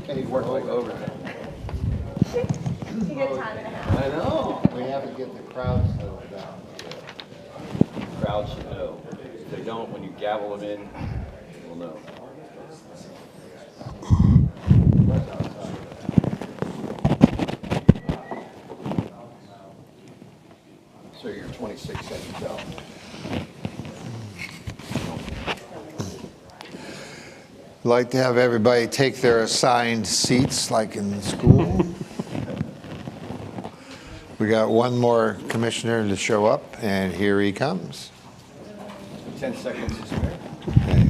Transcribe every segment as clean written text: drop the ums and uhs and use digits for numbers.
He worked like overtime. You get time and a half. I know. We have to get the crowd settled down. The crowd should know. If they don't, when you gavel them in, we'll know. So you're 26 seconds out. I'd like to have everybody take their assigned seats like in school. We got one more commissioner to show up, and here he comes. 10 seconds to spare. Okay.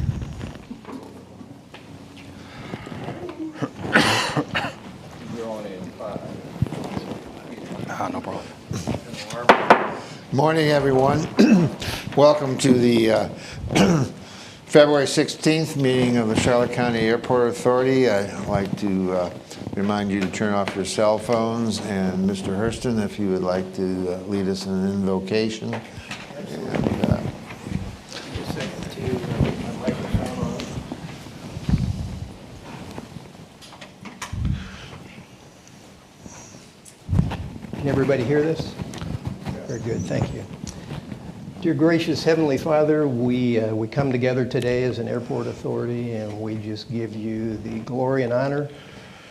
You're on in 5. No problem. Morning, everyone. Welcome to the February 16th meeting of the Charlotte County Airport Authority. I'd like to remind you to turn off your cell phones, and Mr. Hurston, if you would like to lead us in an invocation. And, Can everybody hear this? Very good, thank you. Dear gracious Heavenly Father, we come together today as an airport authority, and we just give you the glory and honor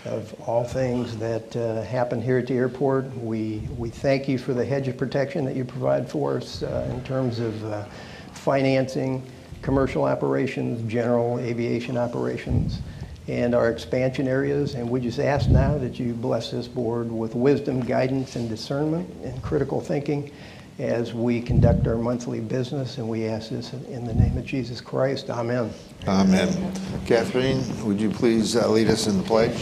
of all things that happen here at the airport. We thank you for the hedge of protection that you provide for us in terms of financing, commercial operations, general aviation operations, and our expansion areas. And we just ask now that you bless this board with wisdom, guidance, and discernment and critical thinking as we conduct our monthly business, and we ask this in the name of Jesus Christ. Amen. Amen. Catherine, would you please lead us in the pledge?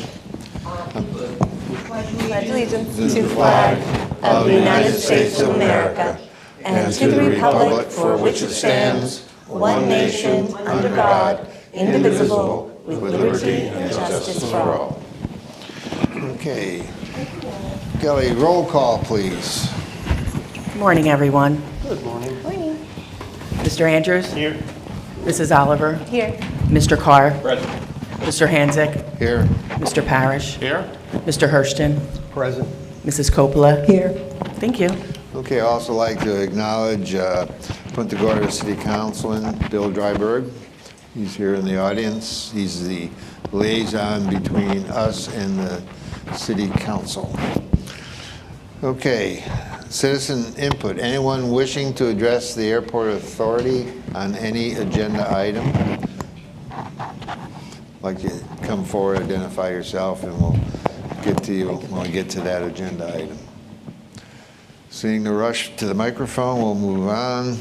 Pledge allegiance to the flag of the United States of America and to the republic for which it stands, one nation, under God, indivisible, with liberty and justice for all. Okay. Kelly, roll call, please. Good morning, everyone. Good morning. Morning. Mr. Andrews? Here. Mrs. Oliver? Here. Mr. Carr? Present. Mr. Hansick? Here. Mr. Parrish? Here? Mr. Hurston? Present. Mrs. Coppola? Here. Thank you. Okay, I'd also like to acknowledge Punta Gorda City Councilman Bill Dryberg. He's here in the audience. He's the liaison between us and the City Council. Okay, citizen input. Anyone wishing to address the Airport Authority on any agenda item? Like to come forward, identify yourself, and we'll get to you when we get to that agenda item. Seeing the rush to the microphone, we'll move on.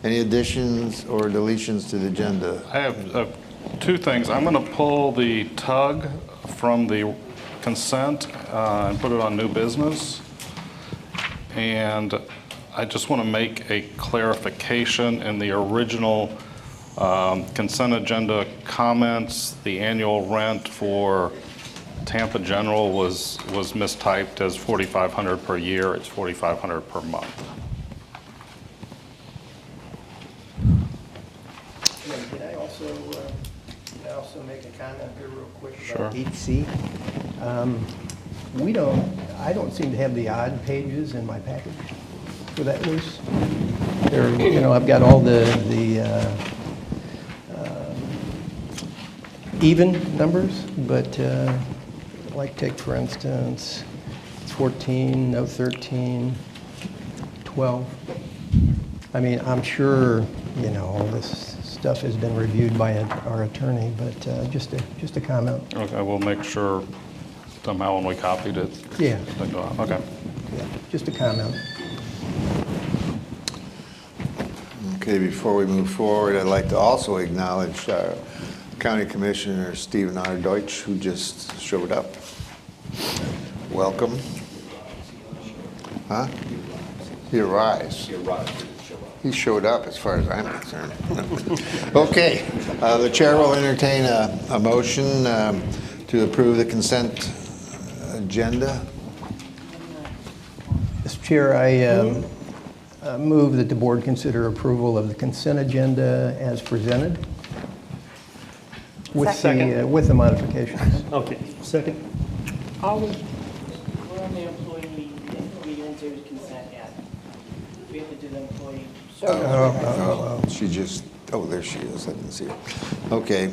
Any additions or deletions to the agenda? I have two things. I'm going to pull the tug from the consent and put it on new business. And I just want to make a clarification in the original consent agenda comments. The annual rent for Tampa General was mistyped as $4,500 per year. It's $4,500 per month. Can I also make a comment here real quick about Sure. 8C? I don't seem to have the odd pages in my package for that lease. I've got all the even numbers, but like take for instance, it's 14, no 13, 12. I mean, I'm sure, all this stuff has been reviewed by our attorney, but just a comment. Okay, we'll make sure somehow when we copied it. Yeah. they go out. Okay. Yeah, just a comment. Okay, before we move forward, I'd like to also acknowledge County Commissioner Stephen R. Deutsch, who just showed up. Welcome. Huh? He arrives. He showed up as far as I'm concerned. Okay, the chair will entertain a motion to approve the consent agenda. Mr. Chair, I move that the board consider approval of the consent agenda as presented. with the modifications. Okay, second. We're on the employee into consent yet. We have to do the employee. She just, oh, there she is, I didn't see her. Okay,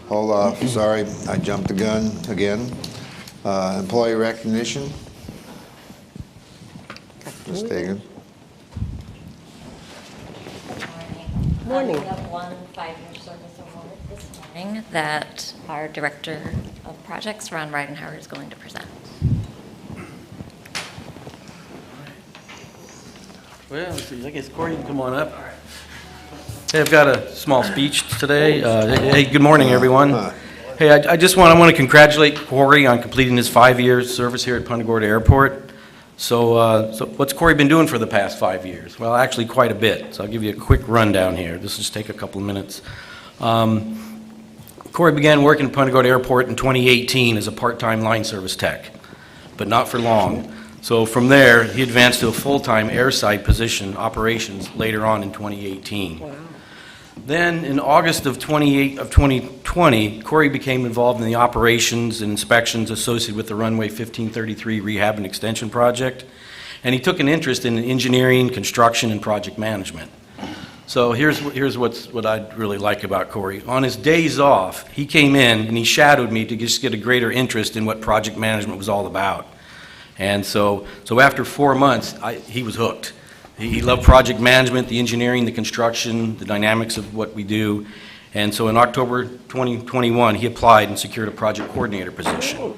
hold off, sorry, I jumped the gun again. Employee recognition. Ms. Dagan. Morning. We have one 5-year service award this morning that our Director of Projects, Ron Reidenhauer, is going to present. Well, I guess Corey, you can come on up. Hey, I've got a small speech today. Hey, good morning, everyone. Hey, I want to congratulate Corey on completing his 5-year service here at Punta Gorda Airport. So what's Corey been doing for the past 5 years? Well, actually quite a bit. So I'll give you a quick rundown here. This will just take a couple of minutes. Corey began working at Punta Gorda Airport in 2018 as a part-time line service tech, but not for long. So from there, he advanced to a full-time airside position, operations, later on in 2018. Wow. Then, in August of 2020, Corey became involved in the operations and inspections associated with the runway 1533 rehab and extension project, and he took an interest in engineering, construction, and project management. So here's what I really like about Corey. On his days off, he came in and he shadowed me to just get a greater interest in what project management was all about. And so after 4 months, he was hooked. He loved project management, the engineering, the construction, the dynamics of what we do. And so in October 2021, he applied and secured a project coordinator position.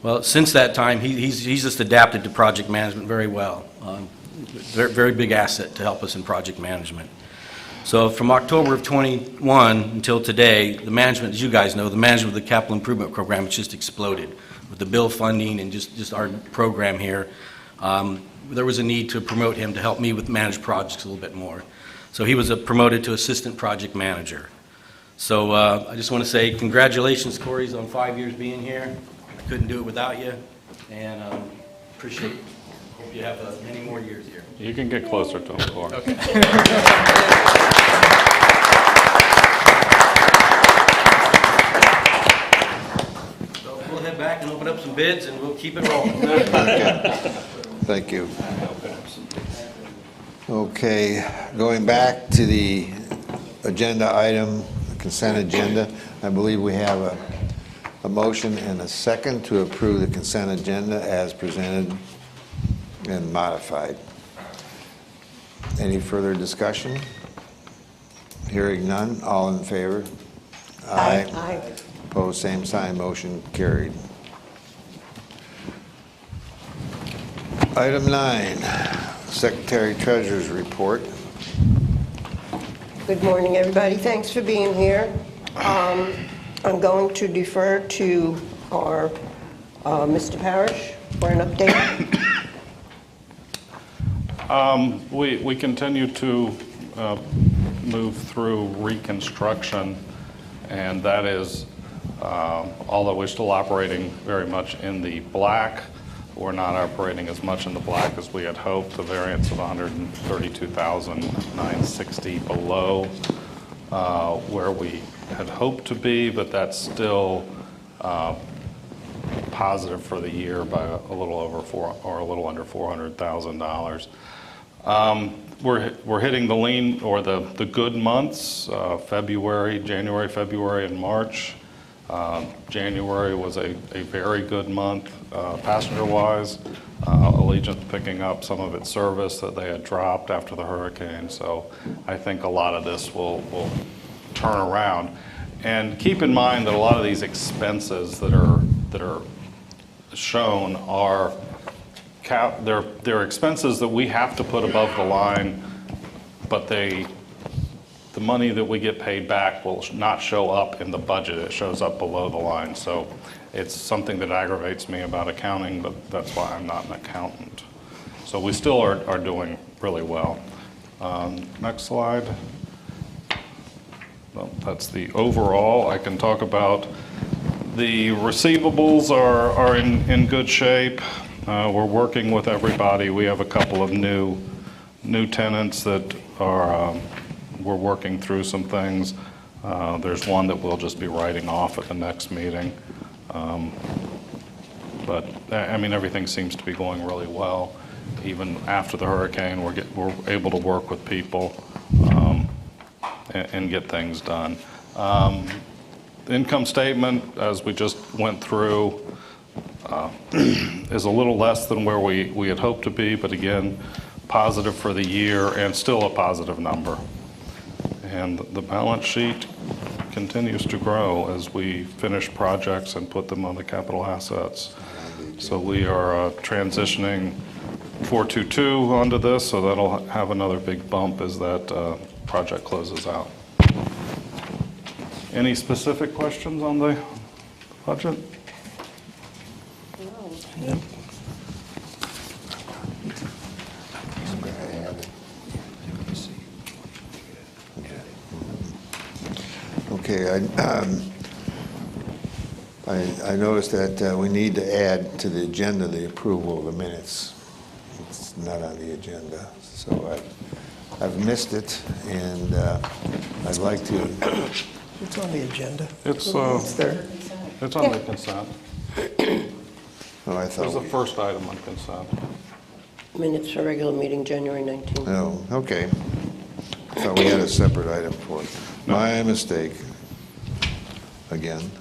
Well, since that time, he's just adapted to project management very well. Very, very big asset to help us in project management. So from October of 21 until today, the management, as you guys know, the management of the capital improvement program has just exploded with the bill funding and just our program here. There was a need to promote him to help me with managed projects a little bit more. So he was promoted to assistant project manager. So I just want to say congratulations, Corey, on 5 years being here. I couldn't do it without you, and appreciate it. Hope you have many more years here. You can get closer to him, Corey. Okay. So we'll head back and open up some bids, and we'll keep it rolling. Okay. Thank you. Okay, going back to the agenda item, the consent agenda, I believe we have a motion and a second to approve the consent agenda as presented and modified. Any further discussion? Hearing none, all in favor? Aye. Aye. Opposed, same sign, motion carried. Item 9, Secretary Treasurer's report. Good morning, everybody. Thanks for being here. I'm going to defer to our Mr. Parrish for an update. We continue to move through reconstruction, and that is, although we're still operating very much in the black, we're not operating as much in the black as we had hoped. The variance of 132,960 below where we had hoped to be, but that's still positive for the year by a little over a little under $400,000. We're hitting the lean or the good months, January, February, and March. January was a very good month passenger-wise. Allegiant picking up some of its service that they had dropped after the hurricane. So I think a lot of this will turn around. And keep in mind that a lot of these expenses that are shown are they're expenses that we have to put above the line, but the money that we get paid back will not show up in the budget. It shows up below the line. So it's something that aggravates me about accounting, but that's why I'm not an accountant. So we still are doing really well. Next slide. Well, that's the overall. I can talk about the receivables are in good shape. We're working with everybody. We have a couple of new tenants that are we're working through some things. There's one that we'll just be writing off at the next meeting. But, I mean, everything seems to be going really well. Even after the hurricane, we're able to work with people and get things done. The income statement, as we just went through, is a little less than where we had hoped to be, but again, positive for the year and still a positive number. And the balance sheet continues to grow as we finish projects and put them on the capital assets. So we are transitioning 422 onto this, so that'll have another big bump as that project closes out. Any specific questions on the budget? Okay, I noticed that we need to add to the agenda the approval of the minutes. It's not on the agenda, so I've missed it, and I'd like to. It's on the agenda. It's there. It's on the consent. Oh, I It was the thought. first item on consent. Minutes for regular meeting, January 19th. Oh, okay. I thought we had a separate item for it. My mistake. Again.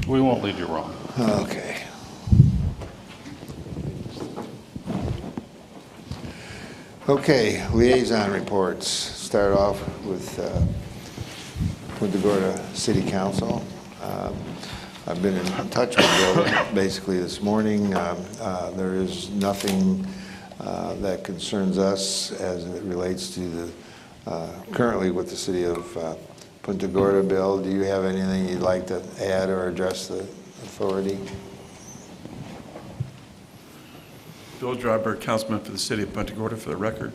We won't leave you wrong. Okay. Okay, liaison reports. Start off with Punta Gorda City Council. I've been in touch with Bill basically this morning. There is nothing that concerns us as it relates to the currently with the city of Punta Gorda. Bill, do you have anything you'd like to add or address the authority? Bill Dryberg, councilman for the city of Punta Gorda, for the record.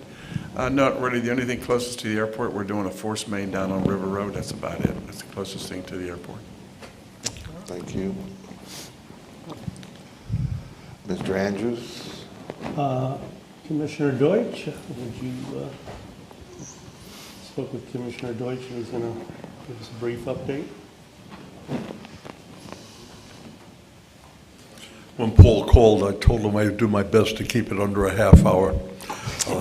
Not really. The only thing closest to the airport, we're doing a force main down on River Road. That's about it. That's the closest thing to the airport. Thank you. Mr. Andrews? Commissioner Deutsch, would you, spoke with Commissioner Deutsch, and he's going to give us a brief update. When Paul called, I told him I'd do my best to keep it under a half hour.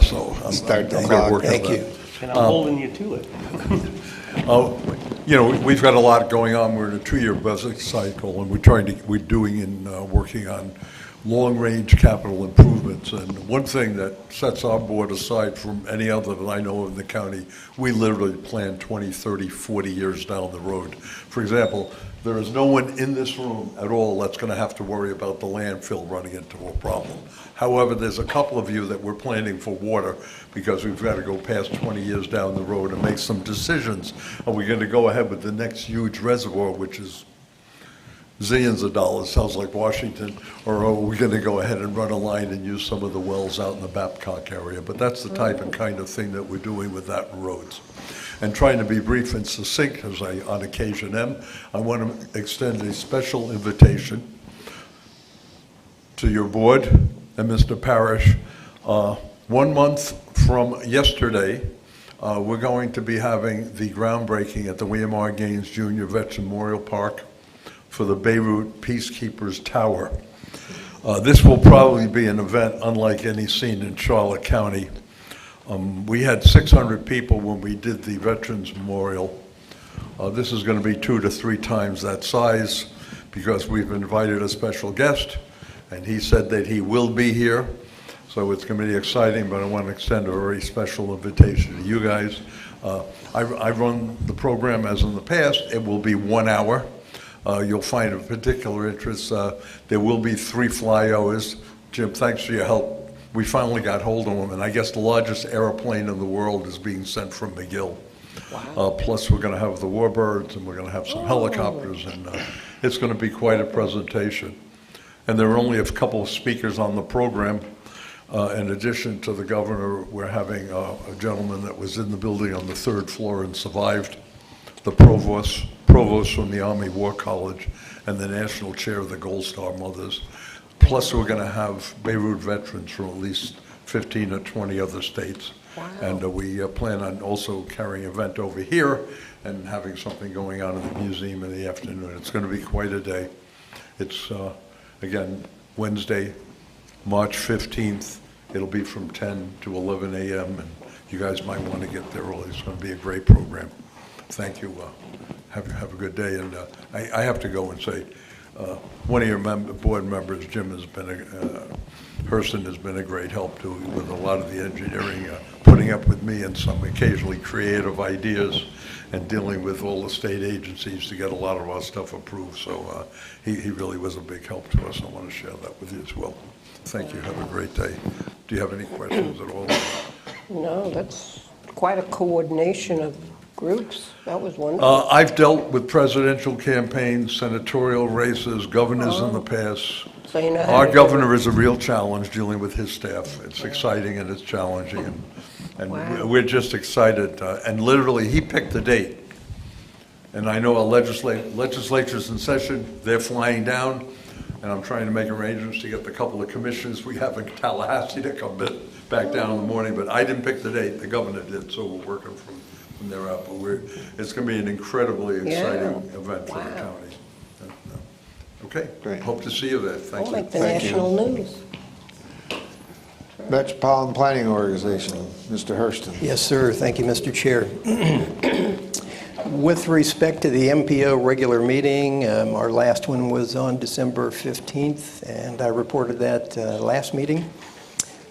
So I'm going to work on that. Thank you. And I'm holding you to it. You know, we've got a lot going on. We're in a 2-year budget cycle, and we're doing and working on long-range capital improvements. And one thing that sets our board aside from any other that I know of in the county, we literally plan 20, 30, 40 years down the road. For example, there is no one in this room at all that's going to have to worry about the landfill running into a problem. However, there's a couple of you that we're planning for water because we've got to go past 20 years down the road and make some decisions. Are we going to go ahead with the next huge reservoir, which is zillions of dollars, sounds like Washington, or are we going to go ahead and run a line and use some of the wells out in the Babcock area? But that's the type and kind of thing that we're doing with that roads. And trying to be brief and succinct, as I on occasion am, I want to extend a special invitation to your board and Mr. Parrish. 1 month from yesterday, we're going to be having the groundbreaking at the William R. Gaines Jr. Veteran Memorial Park for the Beirut Peacekeepers Tower. This will probably be an event unlike any seen in Charlotte County. We had 600 people when we did the Veterans Memorial. This is going to be 2 to 3 times that size because we've invited a special guest, and he said that he will be here. So it's going to be exciting, but I want to extend a very special invitation to you guys. I run the program as in the past. It will be 1 hour. You'll find of particular interest. There will be 3 flyovers. Jim, thanks for your help. We finally got hold of them, and I guess the largest airplane in the world is being sent from McGill. Wow. Plus, we're going to have the warbirds, and we're going to have some helicopters, and it's going to be quite a presentation. And there are only a couple of speakers on the program. In addition to the governor, we're having a gentleman that was in the building on the 3rd floor and survived, the provost from the Army War College, and the national chair of the Gold Star Mothers. Plus, we're going to have Beirut veterans from at least 15 or 20 other states. And we plan on also carrying an event over here and having something going on in the museum in the afternoon. It's going to be quite a day. It's, again, Wednesday, March 15th. It'll be from 10 to 11 a.m. and you guys might want to get there early. It's going to be a great program. Thank you. Have a good day. And I have to go and say, one of your board members, Jim, has been Hurston has been a great help too with a lot of the engineering, putting up with me and some occasionally creative ideas and dealing with all the state agencies to get a lot of our stuff approved. So he really was a big help to us. I want to share that with you as well. Thank you. Have a great day. Do you have any questions at all? No, that's quite a coordination of groups. That was wonderful. I've dealt with presidential campaigns, senatorial races, governors in the past. So you know how Our to do governor is a real challenge dealing with his staff. It's exciting and it's challenging. And Wow. we're just excited. And literally, he picked the date. And I know our legislature's in session. They're flying down. And I'm trying to make arrangements to get the couple of commissioners we have in Tallahassee to come back down in the morning. But I didn't pick the date. The governor did. So we're working from there out. But it's going to be an incredibly exciting event for the county. Okay. Great. Hope to see you there. Thank We'll you. make the national news. Metropolitan Planning Organization, Mr. Hurston. Yes, sir. Thank you, Mr. Chair. With respect to the MPO regular meeting, our last one was on December 15th, and I reported that last meeting.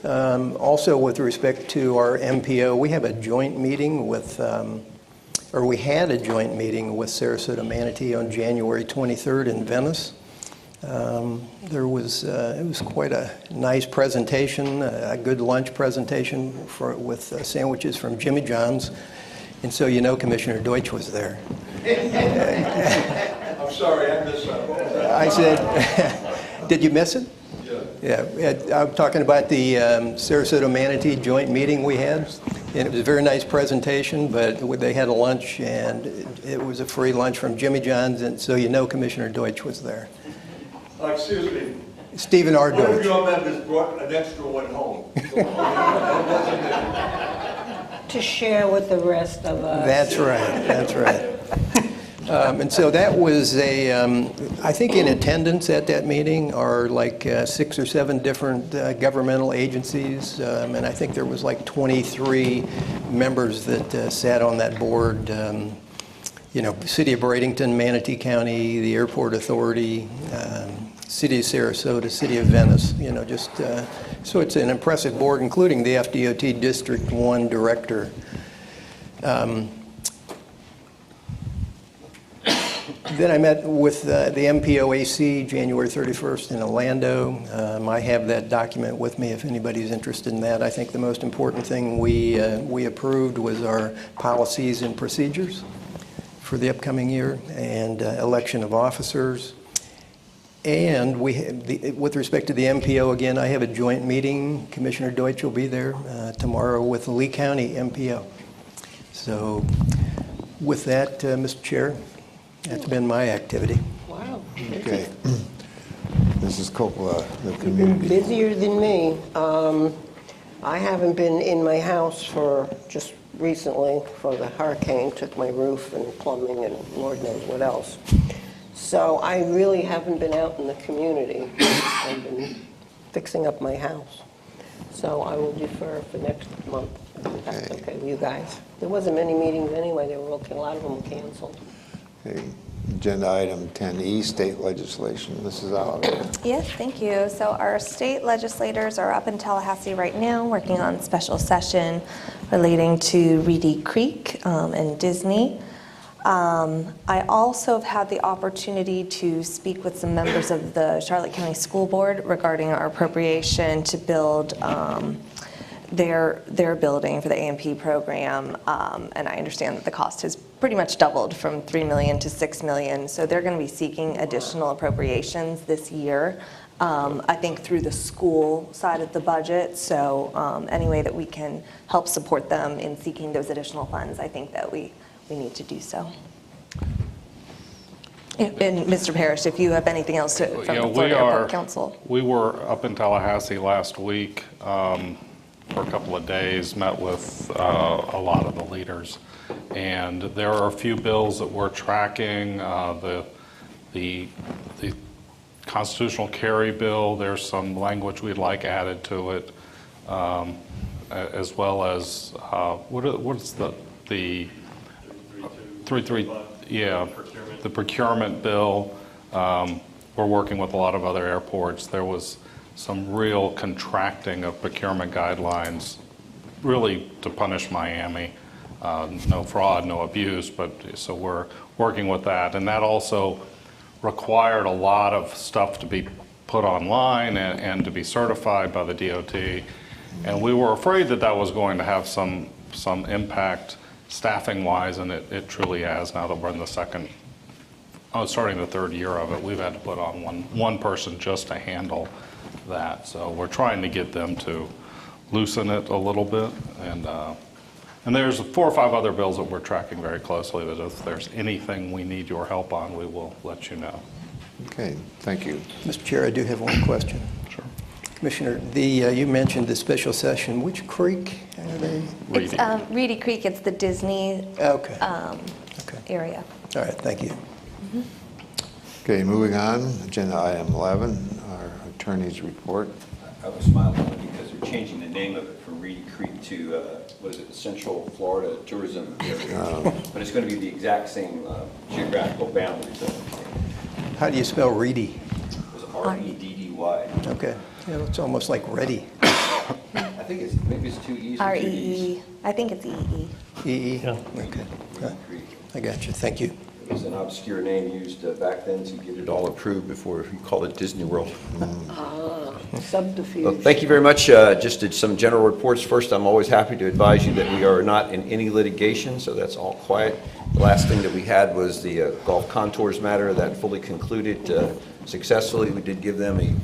Also, with respect to our MPO, we have a joint meeting with, or we had a joint meeting with Sarasota Manatee on January 23rd in Venice. It was quite a nice presentation, a good lunch presentation with sandwiches from Jimmy John's. And so you know Commissioner Deutsch was there. I'm sorry, I missed that. I said, did you miss it? Yeah, I'm talking about the Sarasota Manatee joint meeting we had. And it was a very nice presentation, but they had a lunch, and it was a free lunch from Jimmy John's, and so you know Commissioner Deutsch was there. Excuse me. Stephen R. One of Deutsch. your members brought an extra one home. To share with the rest of us. That's right, that's right. And so that was I think in attendance at that meeting are like 6 or 7 different governmental agencies, and I think there was like 23 members that sat on that board. You know, City of Bradenton, Manatee County, the Airport Authority, City of Sarasota, City of Venice, you know, just, so it's an impressive board, including the FDOT District 1 Director. Then I met with the MPOAC January 31st in Orlando. I have that document with me if anybody's interested in that. I think the most important thing we approved was our policies and procedures for the upcoming year and election of officers. And with respect to the MPO, again, I have a joint meeting. Commissioner Deutsch will be there tomorrow with the Lee County MPO. So with that, Mr. Chair, that's been my activity. Wow. Okay. Mrs. Coppola, the You've been community. busier than me. I haven't been in my house for just recently for the hurricane, took my roof and plumbing and Lord knows what else. So I really haven't been out in the community. I've been fixing up my house. So I will defer for next month, if that's okay with you guys. There wasn't many meetings anyway. They were okay. A lot of them were canceled. Okay. Agenda item 10E, state legislation. Mrs. Oliver. Yes, thank you. So our state legislators are up in Tallahassee right now working on special session relating to Reedy Creek and Disney. I also have had the opportunity to speak with some members of the Charlotte County School Board regarding our appropriation to build their building for the A&P program, and I understand that the cost has pretty much doubled from $3 million to $6 million. So they're going to be seeking additional appropriations this year, I think through the school side of the budget. So any way that we can help support them in seeking those additional funds, I think that we need to do so. And Mr. Parrish, if you have anything else from the Florida Airport Council. We were up in Tallahassee last week. for a couple of days, met with a lot of the leaders. And there are a few bills that we're tracking. The constitutional carry bill, there's some language we'd like added to it, as well as, what is the 3.3, yeah, the procurement bill. We're working with a lot of other airports. There was some real contracting of procurement guidelines, really to punish Miami. No fraud, no abuse, but so we're working with that. And that also required a lot of stuff to be put online and to be certified by the DOT. And we were afraid that that was going to have some impact staffing-wise, and it truly has. Now that we're in the starting the third year of it, we've had to put on one person just to handle that. So we're trying to get them to loosen it a little bit. And there's 4 or 5 other bills that we're tracking very closely, that if there's anything we need your help on, we will let you know. Okay, thank you. Mr. Chair, I do have one question. Sure. Commissioner, you mentioned the special session. Which creek are they? It's Reedy Creek. It's the Disney Okay. area. All right, thank you. Okay, moving on, agenda item 11, our attorney's report. I was smiling because they're changing the name of it from Reedy Creek to, what is it, the Central Florida Tourism Area. But it's going to be the exact same geographical boundaries. How do you spell Reedy? It was R-E-D-D-Y. Okay. Yeah, it's almost like ready. I think maybe it's 2 E's or 2 E's. R-E-E. I think it's E-E. E-E? Yeah. Okay. Reedy Creek. I got you. Thank you. It was an obscure name used back then to get it all approved before you called it Disney World. Subterfuge. Well, thank you very much. Just did some general reports. First, I'm always happy to advise you that we are not in any litigation, so that's all quiet. The last thing that we had was the golf contours matter. That fully concluded successfully. We did give them a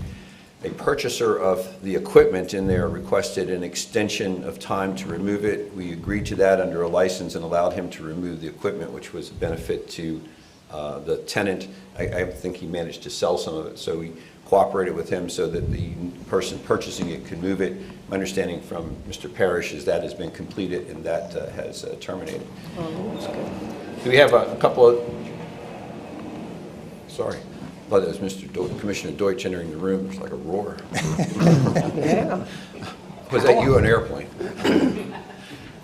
purchaser of the equipment in there requested an extension of time to remove it. We agreed to that under a license and allowed him to remove the equipment, which was a benefit to the tenant. I think he managed to sell some of it, so we cooperated with him so that the person purchasing it could move it. My understanding from Mr. Parrish is that has been completed and that has terminated. Oh, that's good. Do we have a couple of, sorry. I thought that was Commissioner Deutsch entering the room. It's like a roar. Yeah. Was that you, an airplane?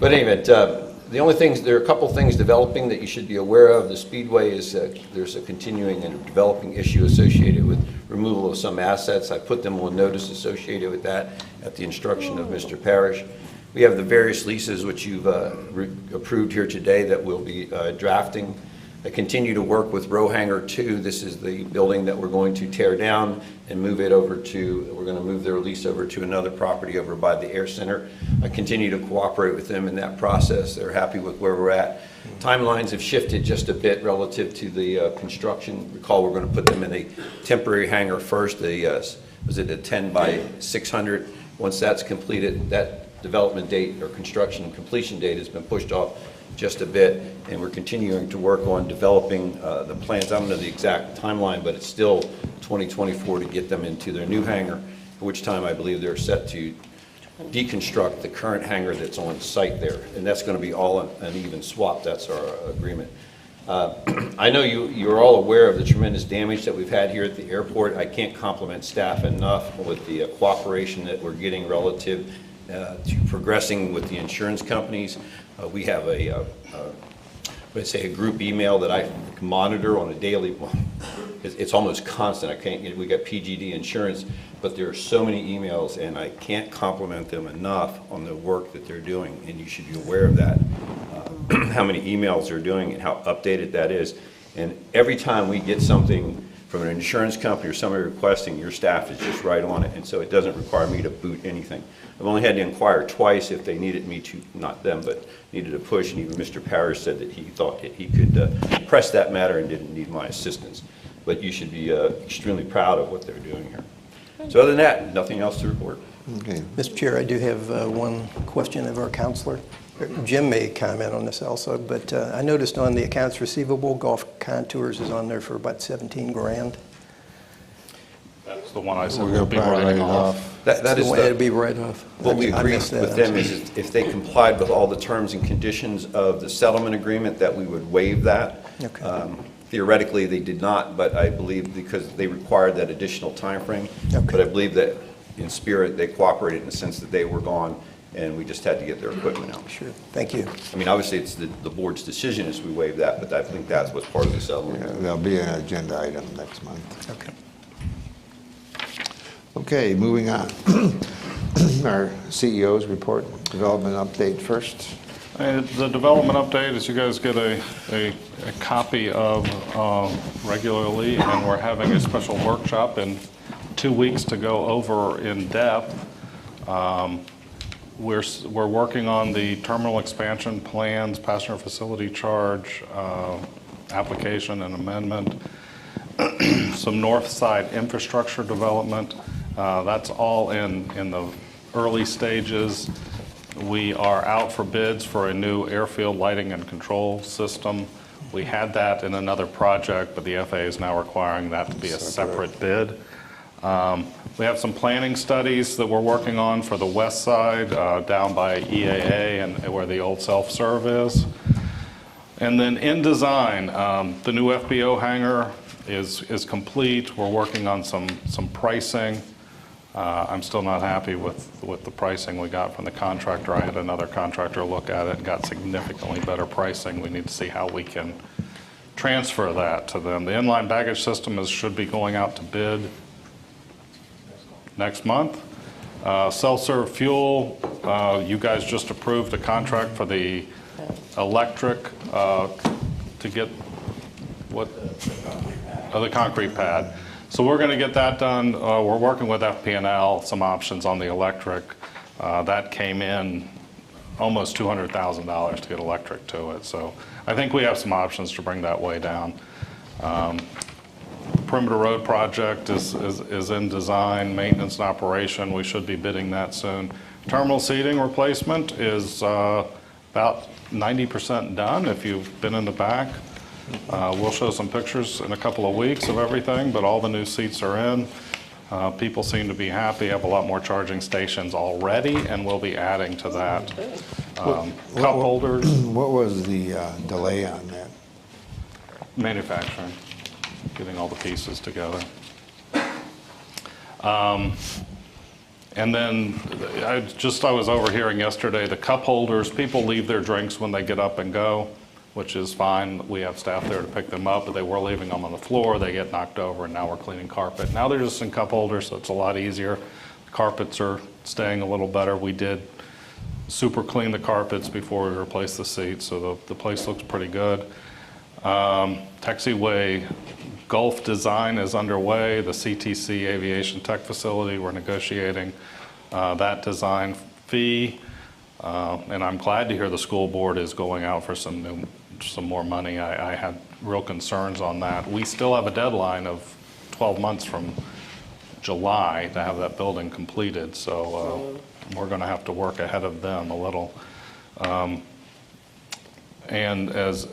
But anyway, there are a couple things developing that you should be aware of. The Speedway is, there's a continuing and developing issue associated with removal of some assets. I put them on notice associated with that at the instruction of Mr. Parrish. We have the various leases which you've approved here today that we'll be drafting. I continue to work with Row Hangar 2. This is the building that we're going to tear down and move it over to, we're going to move their lease over to another property over by the Air Center. I continue to cooperate with them in that process. They're happy with where we're at. Timelines have shifted just a bit relative to the construction. Recall, we're going to put them in a temporary hangar first. Was it a 10 by 600? Once that's completed, that development date or construction completion date has been pushed off just a bit, and we're continuing to work on developing the plans. I don't know the exact timeline, but it's still 2024 to get them into their new hangar, at which time I believe they're set to deconstruct the current hangar that's on site there, and that's going to be all an even swap. That's our agreement. I know you're all aware of the tremendous damage that we've had here at the airport. I can't compliment staff enough with the cooperation that we're getting relative to progressing with the insurance companies. We have a group email that I monitor on a daily. Well, it's almost constant. We got PGD Insurance, but there are so many emails, and I can't compliment them enough on the work that they're doing, and you should be aware of that. How many emails they're doing and how updated that is. And every time we get something from an insurance company or somebody requesting, your staff is just right on it, and so it doesn't require me to boot anything. I've only had to inquire twice if they needed me to, not them, but needed a push, and even Mr. Parrish said that he thought he could press that matter and didn't need my assistance. But you should be extremely proud of what they're doing here. So other than that, nothing else to report. Okay. Mr. Chair, I do have one question of our counselor. Jim may comment on this also, but I noticed on the accounts receivable, Golf Contours is on there for about 17 grand. the one I said We're we'll going be to probably write writing it off. off. That is The way it'd be right off. what we I agreed missed that, with I'm them sorry. is if they complied with all the terms and conditions of the settlement agreement, that we would waive that. Okay. Theoretically, they did not, but I believe because they required that additional timeframe. Okay. But I believe that in spirit, they cooperated in the sense that they were gone, and we just had to get their equipment out. Sure, thank you. I mean, obviously, it's the board's decision as we waive that, but I think that's what's part of the settlement. Yeah, there'll be an agenda item next month. Okay. Okay, moving on. Our CEO's report, development update first. The development update is you guys get a copy of regularly, and we're having a special workshop in 2 weeks to go over in depth. We're working on the terminal expansion plans, passenger facility charge, application and amendment, some north side infrastructure development. That's all in the early stages. We are out for bids for a new airfield lighting and control system. We had that in another project, but the FAA is now requiring that to be a separate bid. We have some planning studies that we're working on for the west side, down by EAA and where the old self-serve is. And then in design, the new FBO hangar is complete. We're working on some pricing. I'm still not happy with the pricing we got from the contractor. I had another contractor look at it and got significantly better pricing. We need to see how we can transfer that to them. The inline baggage system should be going out to bid next month. Self-serve fuel, you guys just approved a contract for the electric to get the concrete pad. So we're going to get that done. We're working with FP&L, some options on the electric. That came in almost $200,000 to get electric to it. So I think we have some options to bring that way down. Perimeter Road project is in design, maintenance and operation. We should be bidding that soon. Terminal seating replacement is about 90% done if you've been in the back. We'll show some pictures in a couple of weeks of everything, but all the new seats are in. People seem to be happy, have a lot more charging stations already, and we'll be adding to that. Cup holders. What was the delay on that? Manufacturing, getting all the pieces together. And then I was overhearing yesterday, the cup holders, people leave their drinks when they get up and go, which is fine. We have staff there to pick them up, but they were leaving them on the floor. They get knocked over, and now we're cleaning carpet. Now they're just in cup holders, so it's a lot easier. The carpets are staying a little better. We did super clean the carpets before we replaced the seats, so the place looks pretty good. Taxiway Gulf design is underway. The CTC Aviation Tech Facility, we're negotiating that design fee. And I'm glad to hear the school board is going out for some more money. I had real concerns on that. We still have a deadline of 12 months from July to have that building completed, so we're going to have to work ahead of them a little. And as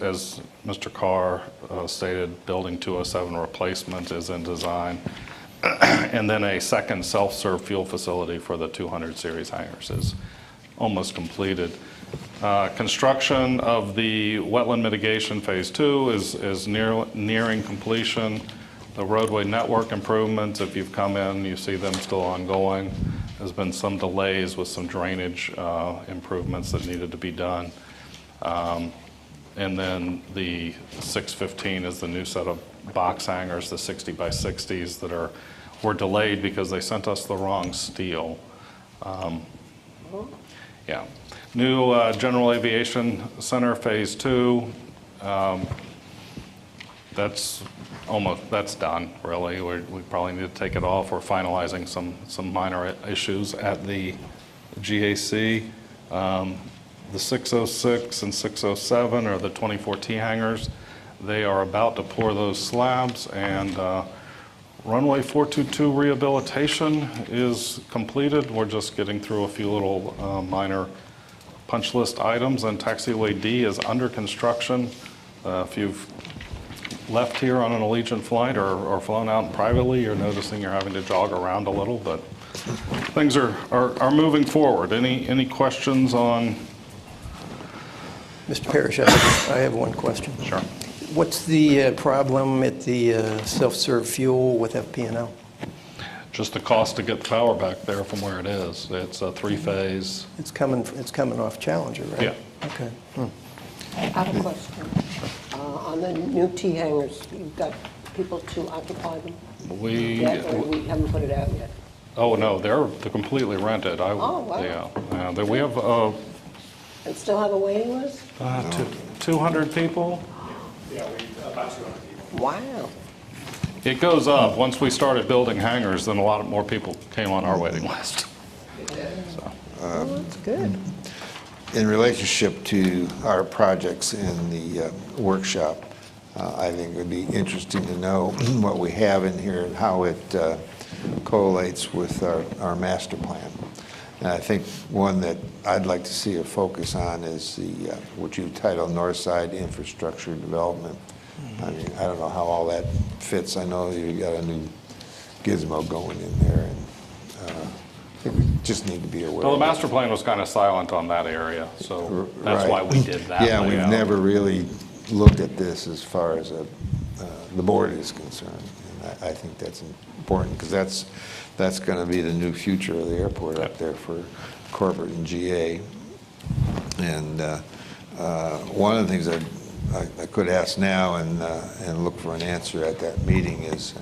Mr. Carr stated, Building 207 replacement is in design. And then a second self-serve fuel facility for the 200 series hangars is almost completed. Construction of the wetland mitigation phase 2 is nearing completion. The roadway network improvements, if you've come in, you see them still ongoing. There's been some delays with some drainage improvements that needed to be done. And then the 615 is the new set of box hangers, the 60 by 60s that were delayed because they sent us the wrong steel. Yeah. New General Aviation Center Phase 2. That's done, really. We probably need to take it off. We're finalizing some minor issues at the GAC. The 606 and 607 are the 2014 hangars. They are about to pour those slabs, and runway 422 rehabilitation is completed. We're just getting through a few little minor punch list items, and taxiway D is under construction. If you've left here on an Allegiant flight or flown out privately, you're noticing you're having to jog around a little, but things are moving forward. Any questions on? Mr. Parrish, I have one question. Sure. What's the problem at the self-serve fuel with FP&L? Just the cost to get the power back there from where it is. It's a three-phase. It's coming off Challenger, right? Yeah. Okay. I have a question. On the new T hangars, you've got people to occupy them? We haven't put it out yet? Oh, no, they're completely rented. Oh, wow. Yeah. We have And still have a waiting list? 200 people. About 200 people. Wow. It goes up. Once we started building hangars, then a lot more people came on our waiting list. So. That's good. In relationship to our projects in the workshop, I think it would be interesting to know what we have in here and how it correlates with our master plan. And I think one that I'd like to see a focus on is the what you title Northside Infrastructure Development. I mean, I don't know how all that fits. I know you got a new gizmo going in there, and I think we just need to be aware. Well, the of master plan was kind of silent on that area, so that's why we did that. Yeah, we've never really looked at this as far as the board is concerned. And I think that's important because that's going to be the new future of the airport up there for corporate and GA. And one of the things I could ask now and look for an answer at that meeting is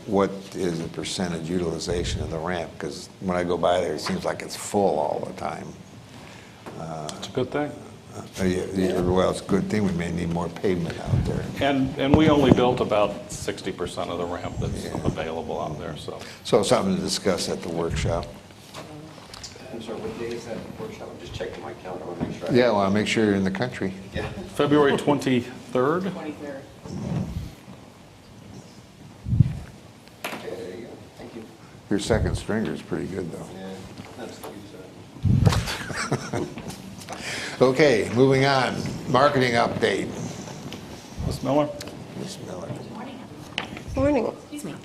what is the percentage utilization of the ramp? Because when I go by there, it seems like it's full all the time. It's a good thing. Well, it's a good thing. We may need more pavement out there. And we only built about 60% of the ramp that's available out there. So something to discuss at the workshop. I'm sorry, what day is that workshop? I'm just checking my calendar. I want to make sure. Yeah, well, I make sure you're in the country. Yeah. February 23rd? 23rd. Okay, there you go. Thank you. Your second stringer is pretty good, though. Yeah, that's the Okay, moving on. Marketing update. Ms. Miller? Ms. Miller. Morning. Excuse me.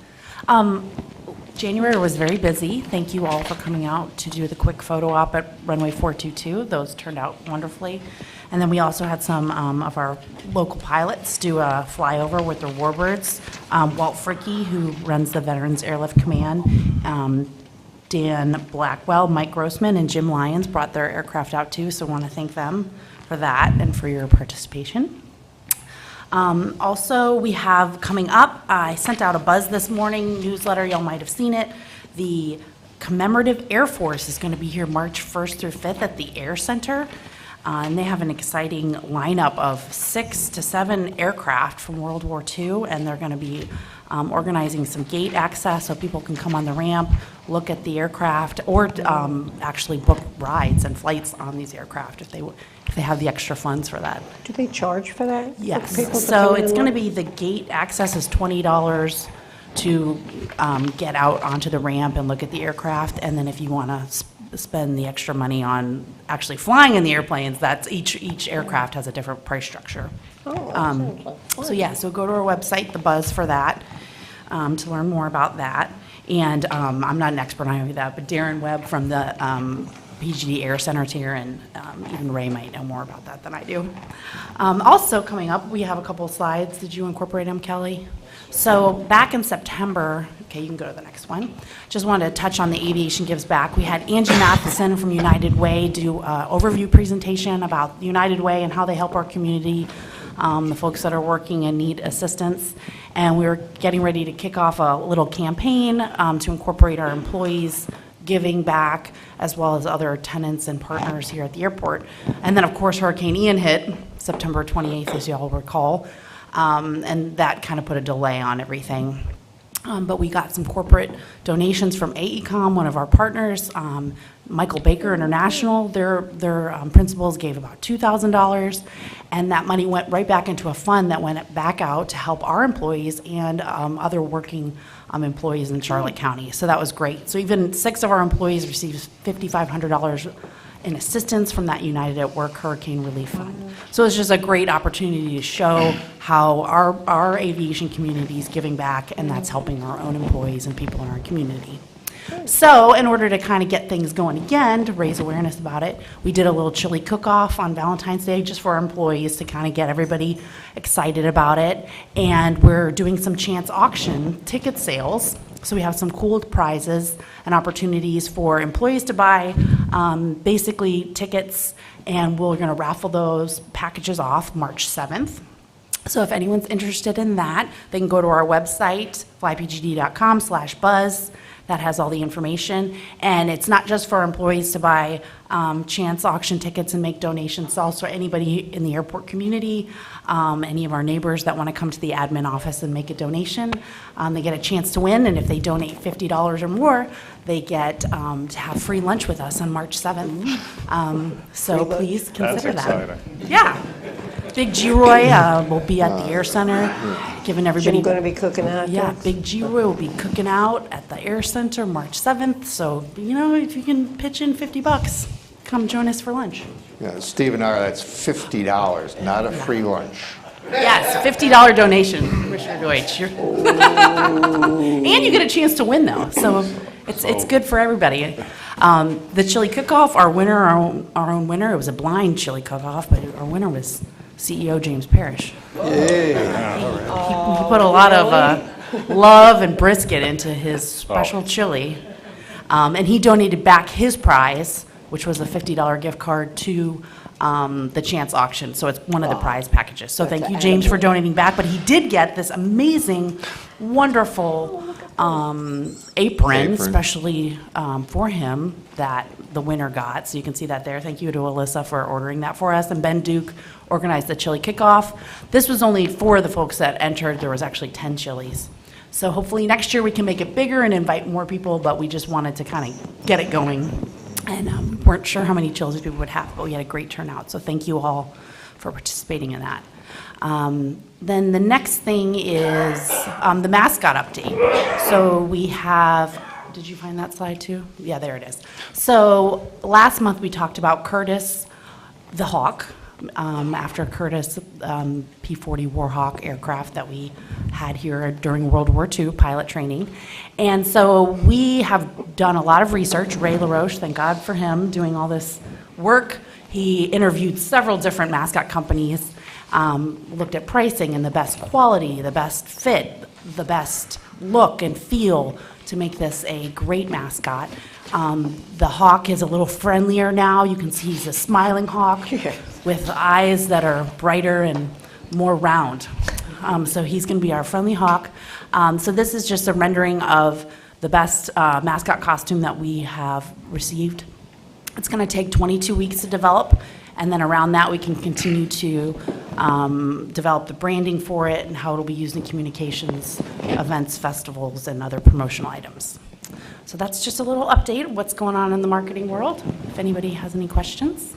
January was very busy. Thank you all for coming out to do the quick photo op at runway 422. Those turned out wonderfully. And then we also had some of our local pilots do a flyover with their warbirds. Walt Fricky, who runs the Veterans Airlift Command, Dan Blackwell, Mike Grossman, and Jim Lyons brought their aircraft out too, so I want to thank them for that and for your participation. Also, we have coming up, I sent out a buzz this morning newsletter, y'all might have seen it. The Commemorative Air Force is going to be here March 1st through 5th at the Air Center. And they have an exciting lineup of 6 to 7 aircraft from World War II, and they're going to be organizing some gate access so people can come on the ramp, look at the aircraft, or actually book rides and flights on these aircraft if they have the extra funds for that. Do they charge for that? Yes. For people to So come in it's and going to look? be the gate access is $20 to get out onto the ramp and look at the aircraft, and then if you want to spend the extra money on actually flying in the airplanes, that's each aircraft has a different price structure. Oh, that sounds like fun. So yeah, so go to our website, The Buzz, for that, to learn more about that. And I'm not an expert on any of that, but Darren Webb from the PGD Air Center's here, and even Ray might know more about that than I do. Also coming up, we have a couple of slides. Did you incorporate them, Kelly? So back in September, okay, you can go to the next one. Just wanted to touch on the Aviation Gives Back. We had Angie Matheson from United Way do an overview presentation about United Way and how they help our community, the folks that are working and need assistance. And we were getting ready to kick off a little campaign to incorporate our employees giving back, as well as other tenants and partners here at the airport. And then, of course, Hurricane Ian hit September 28th, as you all recall. And that kind of put a delay on everything. But we got some corporate donations from AECOM, one of our partners. Michael Baker International, their principals gave about $2,000, and that money went right back into a fund that went back out to help our employees and other working employees in Charlotte County. So that was great. So even 6 of our employees received $5,500 in assistance from that United at Work Hurricane Relief Fund. So it's just a great opportunity to show how our aviation community is giving back, and that's helping our own employees and people in our community. So in order to kind of get things going again, to raise awareness about it, we did a little chili cook-off on Valentine's Day just for our employees to kind of get everybody excited about it. And we're doing some chance auction ticket sales. So we have some cool prizes and opportunities for employees to buy basically tickets, and we're going to raffle those packages off March 7th. So if anyone's interested in that, they can go to our website, flypgd.com/buzz. That has all the information. And it's not just for employees to buy chance auction tickets and make donations. It's also anybody in the airport community, any of our neighbors that want to come to the admin office and make a donation. They get a chance to win, and if they donate $50 or more, they get to have free lunch with us on March 7th. So please consider That's that. exciting. Yeah. Big G-Roy will be at the Air Center, giving everybody... Jim going to be cooking hot Yeah, dogs? Big G-Roy will be cooking out at the Air Center March 7th. So, you know, if you can pitch in $50, come join us for lunch. Yeah, Steve and I, that's $50, not a free lunch. Yes, $50 donation, Commissioner Deutsch. And you get a chance to win, though. So it's good for everybody. The chili cook-off, our winner, our own winner, it was a blind chili cook-off, but our winner was CEO James Parrish. He put a lot of love and brisket into his special chili. And he donated back his prize, which was a $50 gift card to the chance auction. So it's one of the prize packages. So thank you, James, for donating back. But he did get this amazing, wonderful apron, especially for him, that the winner got. So you can see that there. Thank you to Alyssa for ordering that for us. And Ben Duke organized the chili kickoff. This was only for the folks that entered. There was actually 10 chilies. So hopefully next year we can make it bigger and invite more people, but we just wanted to kind of get it going. And we weren't sure how many chilies people would have, but we had a great turnout. So thank you all for participating in that. Then the next thing is the mascot update. So we have, did you find that slide too? Yeah, there it is. So last month we talked about Curtis the Hawk, after Curtis P-40 Warhawk aircraft that we had here during World War II pilot training. And so we have done a lot of research. Ray LaRoche, thank God for him doing all this work. He interviewed several different mascot companies, looked at pricing and the best quality, the best fit, the best look and feel to make this a great mascot. The hawk is a little friendlier now. You can see he's a smiling hawk with eyes that are brighter and more round. So he's going to be our friendly hawk. So this is just a rendering of the best mascot costume that we have received. It's going to take 22 weeks to develop, and then around that we can continue to develop the branding for it and how it'll be used in communications, events, festivals, and other promotional items. So that's just a little update of what's going on in the marketing world. If anybody has any questions.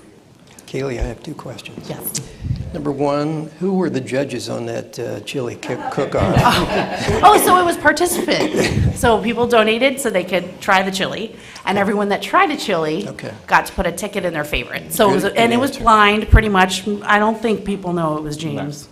Kaylee, I have two questions. Yes. Number one, who were the judges on that chili cook-off? Oh, so it was participant. So people donated so they could try the chili, and everyone that tried the chili got to put a ticket in their favorite. So it was, and it was blind, pretty much. I don't think people know it was James.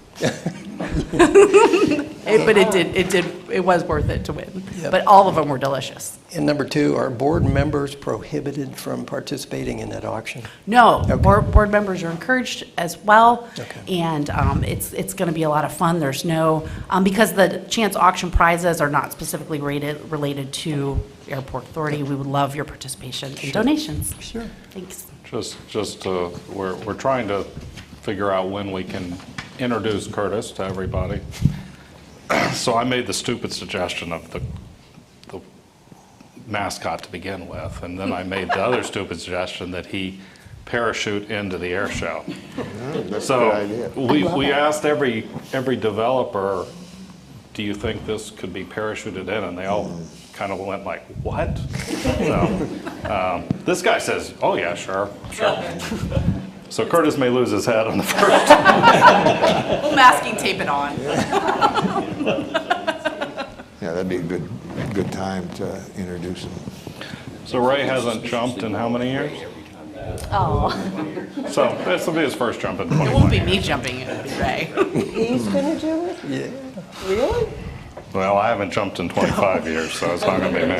But it was worth it to win. Yep. But all of them were delicious. And number two, are board members prohibited from participating in that auction? No, Okay. board members are encouraged as well. Okay. And it's going to be a lot of fun. There's no, because the chance auction prizes are not specifically related to Airport Authority, we would love your participation and donations. Sure. Thanks. We're trying to figure out when we can introduce Curtis to everybody. So I made the stupid suggestion of the mascot to begin with, and then I made the other stupid suggestion that he parachute into the air show. That's So a good idea. we asked every developer, do you think this could be parachuted in? And they all kind of went like, what? So this guy says, oh yeah, sure. So Curtis may lose his head on the first. We'll masking tape it on. Yeah, that'd be a good time to introduce him. So Ray hasn't jumped in how many years? Oh, So this will be his first jump in it won't 21 be years. me jumping, it would be Ray. He's gonna do it? Yeah. Really? Well, I haven't jumped in 25 years, so it's not going to be me.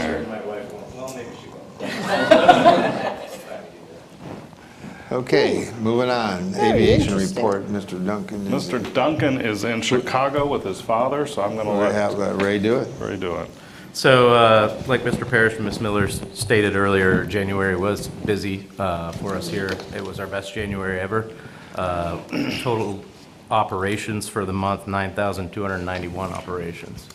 Okay, moving on. Very Aviation interesting. report, Mr. Duncan. Mr. Duncan is in Chicago with his father, so I'm going to We'll let have Ray do it. Ray do it. So, like Mr. Parrish and Ms. Miller stated earlier, January was busy for us here. It was our best January ever. Total operations for the month, 9,291 operations.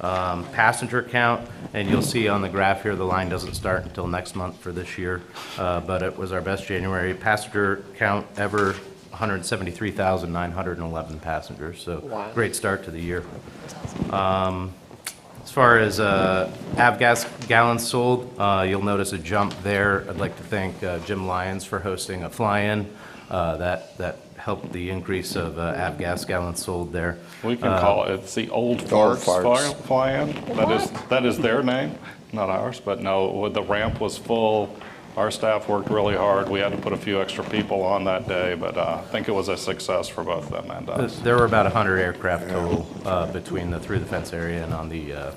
Passenger count, and you'll see on the graph here, the line doesn't start until next month for this year, but it was our best January. Passenger count ever, 173,911 passengers, so Wow. great start to the year. As far as avgas gallons sold, you'll notice a jump there. I'd like to thank Jim Lyons for hosting a fly-in. That helped the increase of avgas gallons sold there. We can call it, it's the Old Farts fly-in. That is their name, not ours, but no, the ramp was full. Our staff worked really hard. We had to put a few extra people on that day, but I think it was a success for both them and us. There were about 100 aircraft total between the through the fence area and on the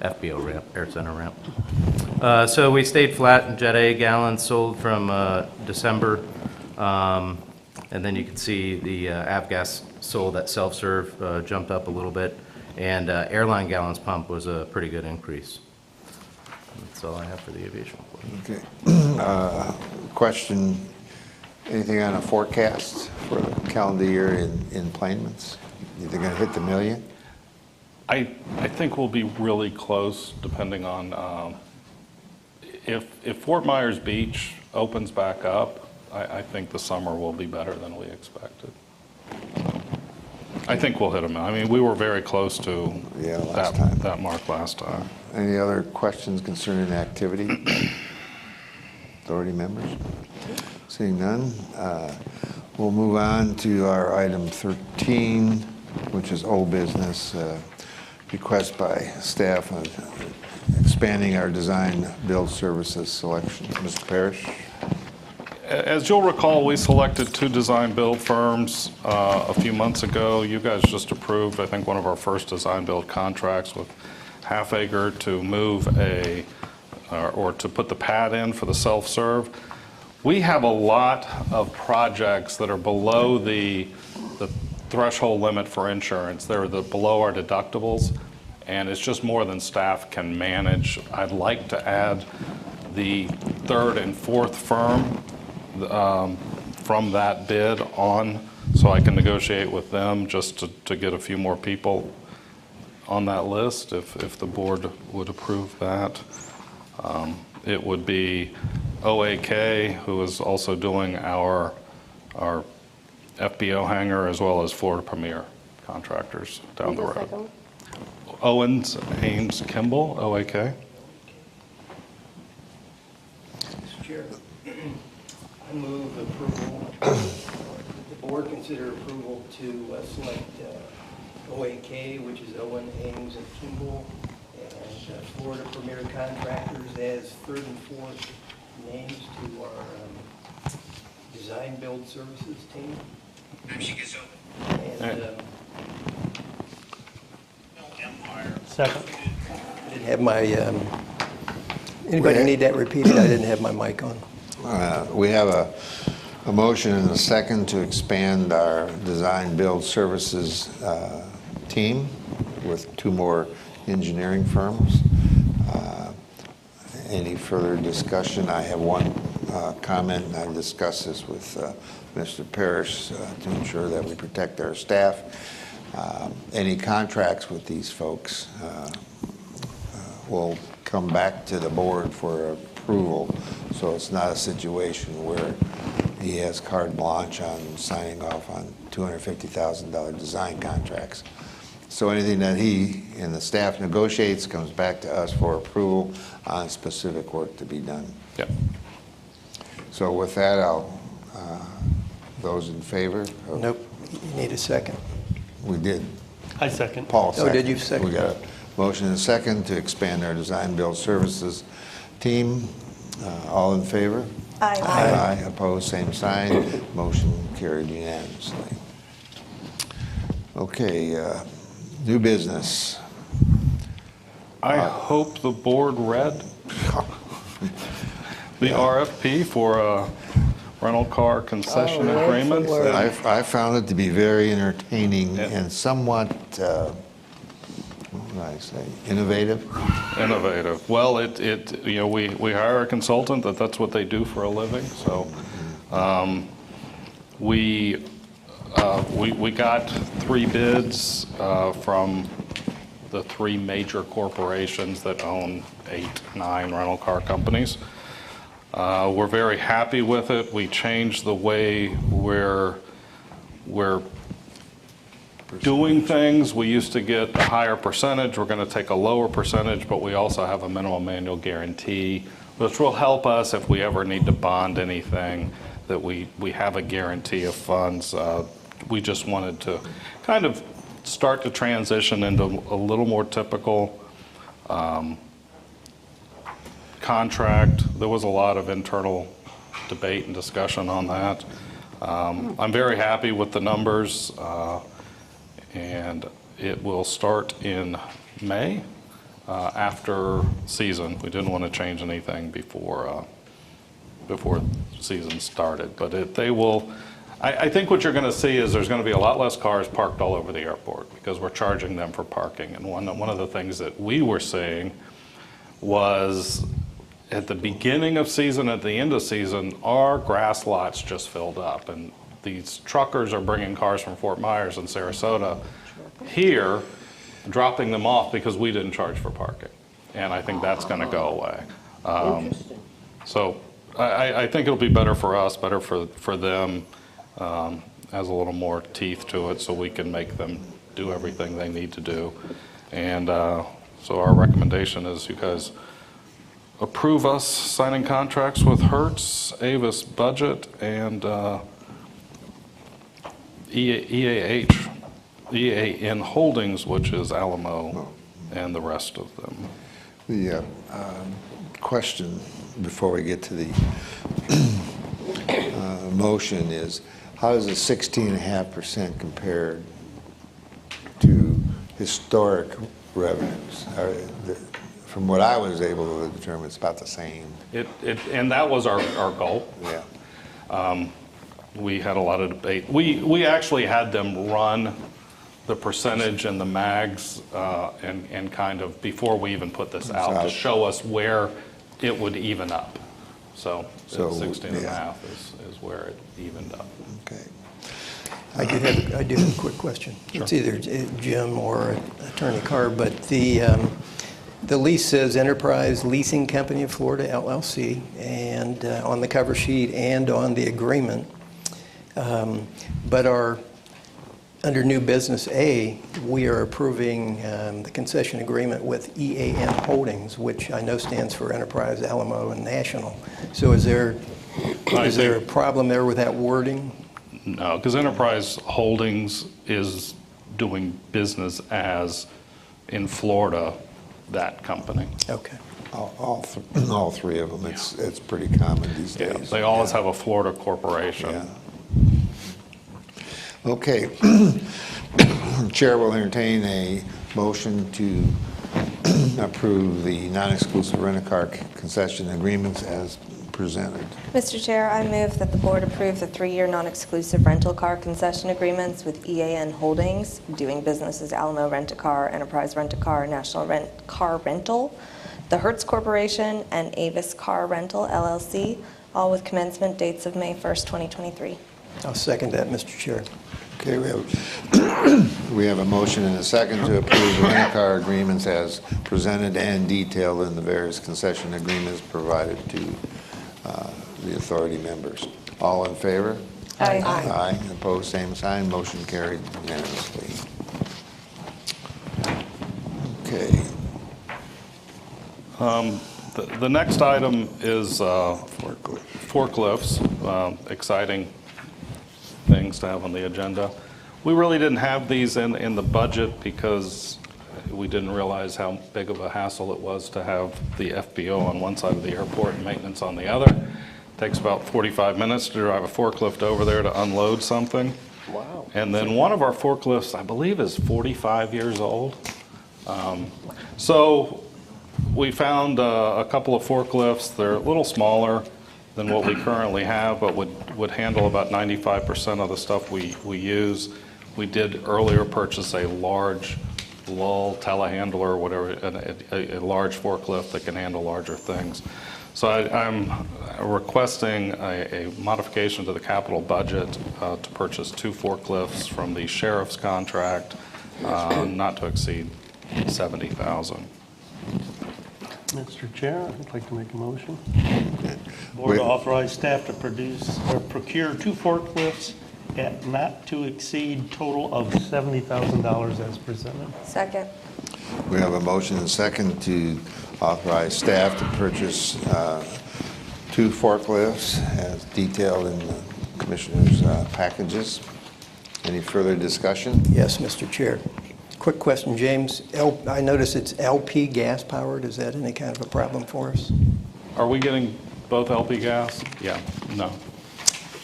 FBO ramp, Air Center ramp. So we stayed flat in Jet A gallons sold from December. And then you can see the avgas sold at self-serve jumped up a little bit. And airline gallons pumped was a pretty good increase. That's all I have for the aviation report. Okay. Question, anything on a forecast for the calendar year in planements? You think they're going to hit the million? I think we'll be really close, depending on if Fort Myers Beach opens back up. I think the summer will be better than we expected. I think we'll hit them. I mean, we were very close to that mark last time. Any other questions concerning activity? Authority members? Seeing none, we'll move on to our item 13, which is old business, request by staff on expanding our design build services selection. Mr. Parrish? As you'll recall, we selected 2 design build firms a few months ago. You guys just approved, I think, one of our first design build contracts with Half Acre to move or to put the pad in for the self-serve. We have a lot of projects that are below the threshold limit for insurance. They're below our deductibles, and it's just more than staff can manage. I'd like to add the 3rd and 4th firm from that bid on, so I can negotiate with them just to get a few more people on that list, if the board would approve that. It would be OAK, who is also doing our FBO hangar, as well as Florida Premier contractors down the road. Owens, Ames, Kimball, OAK. Mr. Chair, I move approval, the board consider approval to select OAK, which is Owen, Ames, and Kimball, and Florida Premier Contractors as 3rd and 4th names to our design build services team. And Second. I didn't have my, anybody need that repeated? I didn't have my mic on. We have a motion and a second to expand our design build services team with 2 more engineering firms. Any further discussion? I have one comment, and I discussed this with Mr. Parrish to ensure that we protect our staff. Any contracts with these folks will come back to the board for approval, so it's not a situation where he has carte blanche on signing off on $250,000 design contracts. So anything that he and the staff negotiates comes back to us for approval on specific work to be done. Yep. So with that, those in favor? Nope, you need a second. We did. I second. Paul Oh, second. did you second? We got a motion and a second to expand our design build services team. All in favor? Aye. Aye. Opposed, same sign. Motion carried unanimously. Okay, new business. I hope the board read the RFP for a rental car concession agreement. I found it to be very entertaining and somewhat, what would I say, innovative? Innovative. Well, we hire a consultant, that's what they do for a living, so we got 3 bids from the 3 major corporations that own 8, 9 rental car companies. We're very happy with it. We changed the way we're doing things. We used to get a higher percentage. We're going to take a lower percentage, but we also have a minimum annual guarantee, which will help us if we ever need to bond anything, that we have a guarantee of funds. We just wanted to kind of start to transition into a little more typical contract. There was a lot of internal debate and discussion on that. I'm very happy with the numbers, and it will start in May after season. We didn't want to change anything before season started, but they will. I think what you're going to see is there's going to be a lot less cars parked all over the airport because we're charging them for parking. And one of the things that we were seeing was at the beginning of season, at the end of season, our grass lots just filled up. And these truckers are bringing cars from Fort Myers and Sarasota here, dropping them off because we didn't charge for parking. And I think that's going to go away. Interesting. So I think it'll be better for us, better for them. Has a little more teeth to it so we can make them do everything they need to do. And so our recommendation is you guys approve us signing contracts with Hertz, Avis Budget, and EAN Holdings, which is Alamo, and the rest of them. The question before we get to the motion is, how does the 16.5% compare to historic revenues? From what I was able to determine, it's about the same. And that was our goal. Yeah. We had a lot of debate. We actually had them run the percentage and the mags and kind of before we even put this out to show us where it would even up. So 16.5 is where it evened up. Okay. I do have a quick question. Sure. It's either Jim or Attorney Carr, but the lease says Enterprise Leasing Company of Florida, LLC, and on the cover sheet and on the agreement. But under new business A, we are approving the concession agreement with EAN Holdings, which I know stands for Enterprise, Alamo, and National. So is there a problem there with that wording? No, because Enterprise Holdings is doing business as, in Florida, that company. Okay. All 3 of them. It's pretty common these days. They always have a Florida corporation. Yeah. Okay. Chair will entertain a motion to approve the non-exclusive rent-a-car concession agreements as presented. Mr. Chair, I move that the board approve the 3-year non-exclusive rental car concession agreements with EAN Holdings, doing business as Alamo Rent-A-Car, Enterprise Rent-A-Car, National Car Rental, the Hertz Corporation, and Avis Car Rental, LLC, all with commencement dates of May 1st, 2023. I'll second that, Mr. Chair. Okay, we have a motion and a second to approve the rent-a-car agreements as presented and detailed in the various concession agreements provided to the authority members. All in favor? Aye. Aye. Opposed, same sign. Motion carried unanimously. Okay. The next item is forklifts, exciting things to have on the agenda. We really didn't have these in the budget because we didn't realize how big of a hassle it was to have the FBO on one side of the airport and maintenance on the other. Takes about 45 minutes to drive a forklift over there to unload something. Wow. And then one of our forklifts, I believe, is 45 years old. So we found a couple of forklifts. They're a little smaller than what we currently have, but would handle about 95% of the stuff we use. We did earlier purchase a large lull telehandler or whatever, a large forklift that can handle larger things. So I'm requesting a modification to the capital budget to purchase 2 forklifts from the sheriff's contract, not to exceed $70,000. Mr. Chair, I'd like to make a motion. Board to authorize staff to produce or procure 2 forklifts at not to exceed total of $70,000 as presented. Second. We have a motion and a second to authorize staff to purchase 2 forklifts as detailed in the commissioners' packages. Any further discussion? Yes, Mr. Chair. Quick question, James. I notice it's LP gas powered. Is that any kind of a problem for us? Are we getting both LP gas? Yeah, no.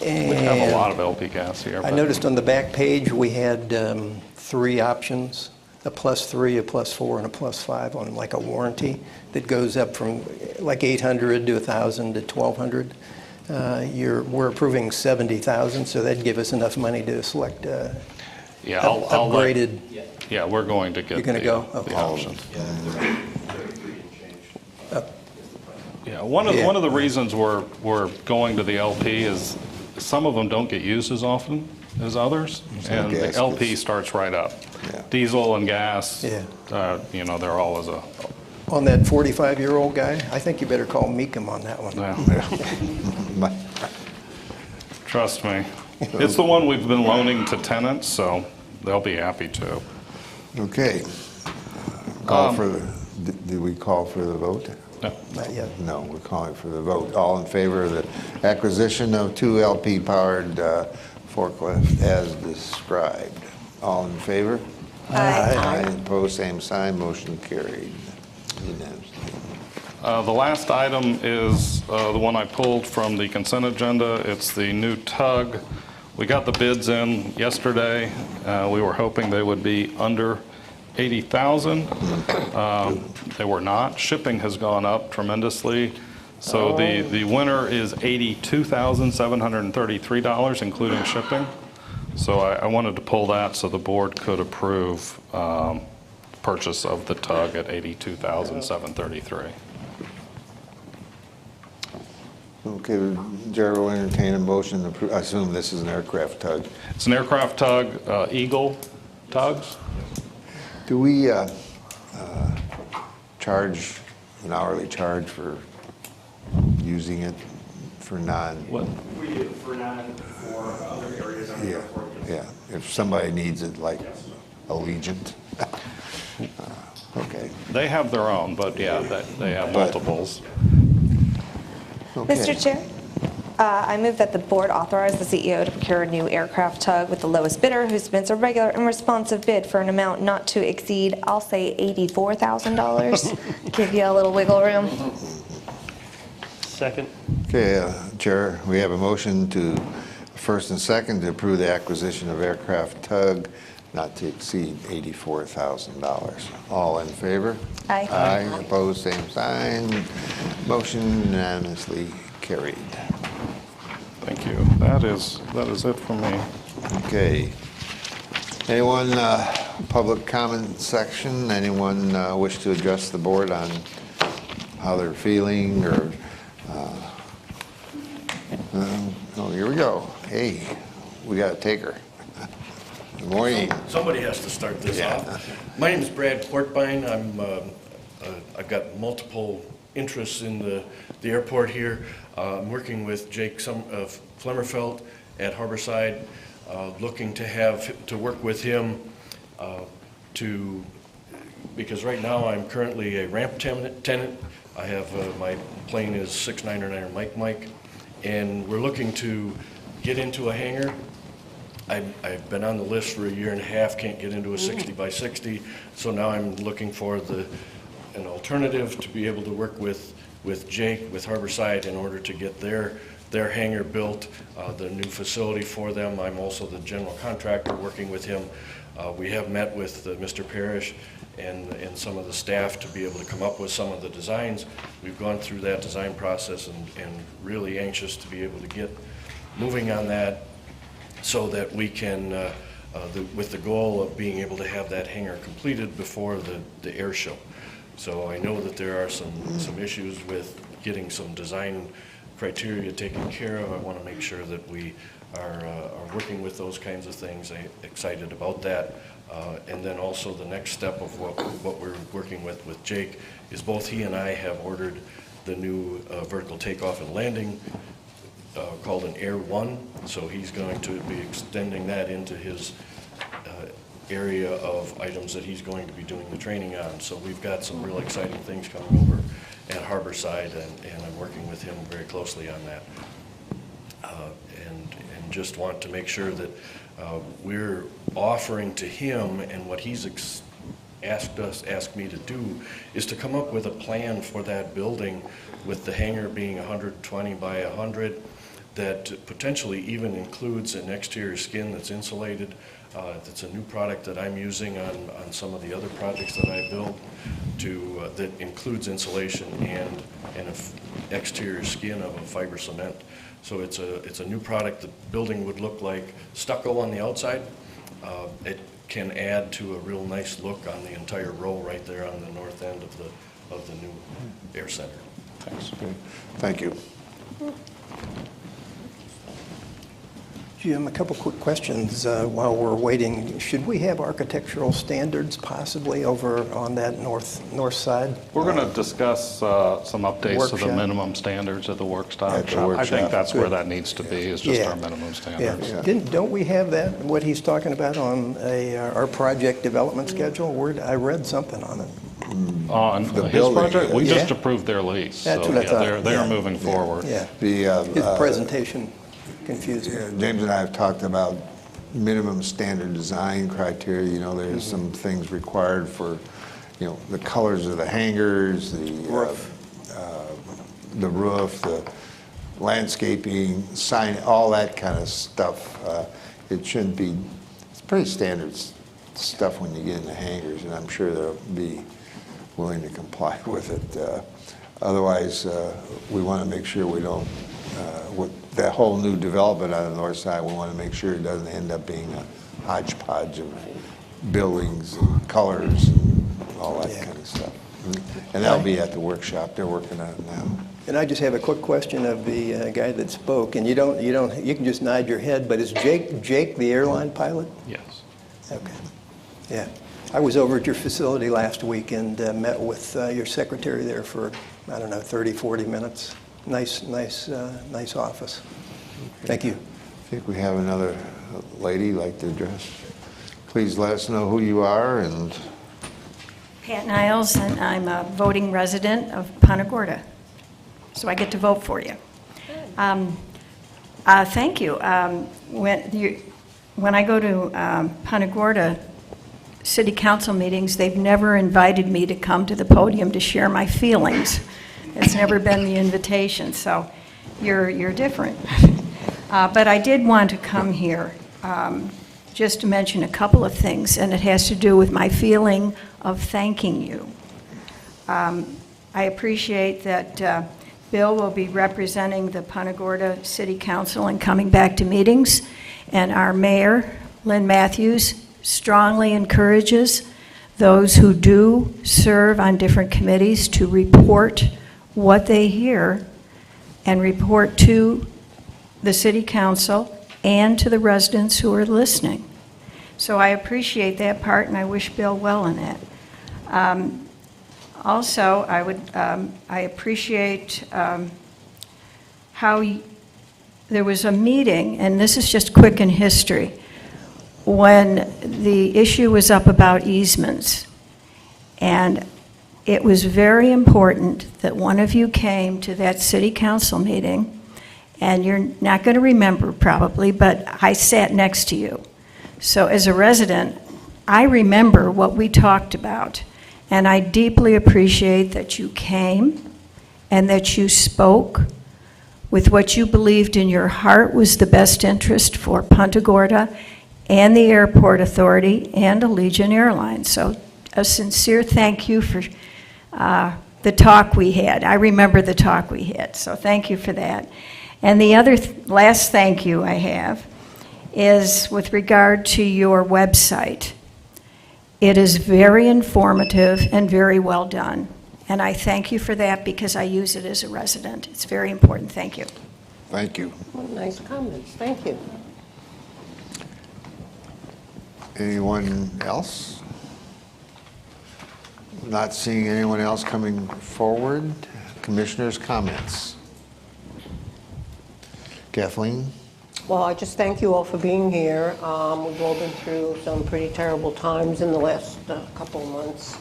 And We have a lot of LP gas here. I but- noticed on the back page we had 3 options, a +3, a +4, and a +5 on like a warranty that goes up from like 800 to 1,000 to 1,200. We're approving 70,000, so that'd give us enough money to select Yeah, I'll upgraded. Yeah, we're going to get You're going to go? the Okay. options. Yeah, one of the reasons we're going to the LP is some of them don't get used as often as others, and the gas LP gets- starts right up. Yeah. Diesel and gas, Yeah. they're always a, On that 45-year-old guy, I think you better call Meekum on that one. trust me. It's the one we've been loaning to tenants, so they'll be happy to. Okay. Did we call for the vote? No. Not yet. No, we're calling for the vote. All in favor of the acquisition of 2 LP-powered forklifts as described? All in favor? Aye. Opposed, same sign, motion carried unanimously. The last item is the one I pulled from the consent agenda. It's the new tug. We got the bids in yesterday. We were hoping they would be under 80,000. They were not. Shipping has gone up tremendously. So the winner is $82,733, including shipping. So I wanted to pull that so the board could approve purchase of the tug at $82,733. Okay, Jared will entertain a motion to approve. I assume this is an aircraft tug. It's an aircraft tug, Eagle tugs. Do we charge an hourly charge for using it for non? What? We do for other areas on the Yeah, airport. yeah. If somebody needs it, like Allegiant. Okay. They have their own, but yeah, they have multiples. Okay. Mr. Chair, I move that the board authorize the CEO to procure a new aircraft tug with the lowest bidder who submits a regular and responsive bid for an amount not to exceed, I'll say $84,000. Give you a little wiggle room. Second. Okay, Chair, we have a motion to first and second to approve the acquisition of aircraft tug not to exceed $84,000. All in favor? Aye. Aye. Opposed, same sign. Motion unanimously carried. Thank you. That is it for me. Okay. Anyone, public comment section, anyone wish to address the board on how they're feeling or, oh, here we go. Hey, we got a taker. Good morning. Somebody has to start this off. My name is Brad Portbine. I've got multiple interests in the airport here. I'm working with Jake Flemmerfelt at Harborside, looking to work with him because right now I'm currently a ramp tenant. I have, my plane is 6909 Mike, and we're looking to get into a hangar. I've been on the list for a year and a half, can't get into a 60 by 60, so now I'm looking for an alternative to be able to work with Jake, with Harborside, in order to get their their hangar built, the new facility for them. I'm also the general contractor working with him. We have met with Mr. Parrish and some of the staff to be able to come up with some of the designs. We've gone through that design process and really anxious to be able to get moving on that so that we can, with the goal of being able to have that hangar completed before the air show. So I know that there are some issues with getting some design criteria taken care of. I want to make sure that we are working with those kinds of things. I'm excited about that. And then also the next step of what we're working with Jake is both he and I have ordered the new vertical takeoff and landing called an Air 1. So he's going to be extending that into his area of items that he's going to be doing the training on. So we've got some real exciting things coming over at Harborside, and I'm working with him very closely on that. And just want to make sure that we're offering to him, and what he's asked me to do is to come up with a plan for that building, with the hangar being 120 by 100, that potentially even includes an exterior skin that's insulated. That's a new product that I'm using on some of the other projects that I build, that includes insulation and an exterior skin of a fiber cement. So it's a new product. The building would look like stucco on the outside. It can add to a real nice look on the entire row right there on the north end of the new air center. Thanks. Thank you. Jim, a couple quick questions while we're waiting. Should we have architectural standards possibly over on that north side? We're going to discuss some updates to the workshop? minimum standards at the workshop. At the I workshop. think that's Good. where that needs to be, is just Yeah. our minimum standards. Yeah. Don't we have that, what he's talking about on our project development schedule? I read something on it. On The his building, project, we yeah. just approved their lease. That's so what I yeah, thought. they're Yeah. moving forward. Yeah. The, His presentation confused me. James and I have talked about minimum standard design criteria. You know, there's some things required for, you know, the colors of the hangars, the roof, the landscaping, sign, all that kind of stuff. It shouldn't be, it's pretty standard stuff when you get in the hangars, and I'm sure they'll be willing to comply with it. Otherwise, we want to make sure we don't, with that whole new development on the north side, we want to make sure it doesn't end up being a hodgepodge of buildings and colors and all that kind of stuff. And that'll be at the workshop. They're working on it now. And I just have a quick question of the guy that spoke, and you can just nod your head, but is Jake the airline pilot? Yes. Okay. Yeah. I was over at your facility last week and met with your secretary there for, I don't know, 30, 40 minutes. Nice office. Thank you. I think we have another lady like to address. Please let us know who you are and. Pat Niles, and I'm a voting resident of Punta Gorda, so I get to vote for you. Thank you. When I go to Punta Gorda city council meetings, they've never invited me to come to the podium to share my feelings. It's never been the invitation, so you're different. But I did want to come here just to mention a couple of things, and it has to do with my feeling of thanking you. I appreciate that Bill will be representing the Punta Gorda City Council and coming back to meetings, and our mayor, Lynn Matthews, strongly encourages those who do serve on different committees to report what they hear and report to the city council and to the residents who are listening. So I appreciate that part, and I wish Bill well in that. Also, I appreciate how there was a meeting, and this is just quick in history, when the issue was up about easements. And it was very important that one of you came to that city council meeting, and you're not going to remember probably, but I sat next to you. So as a resident, I remember what we talked about, and I deeply appreciate that you came and that you spoke with what you believed in your heart was the best interest for Punta Gorda and the Airport Authority and Allegiant Airlines. So a sincere thank you for the talk we had. I remember the talk we had, so thank you for that. And the other last thank you I have is with regard to your website. It is very informative and very well done. And I thank you for that because I use it as a resident. It's very important. Thank you. Thank you. Well, nice comments, thank you. Anyone else? Not seeing anyone else coming forward. Commissioners' comments. Kathleen? Well, I just thank you all for being here. We've all been through some pretty terrible times in the last couple of months.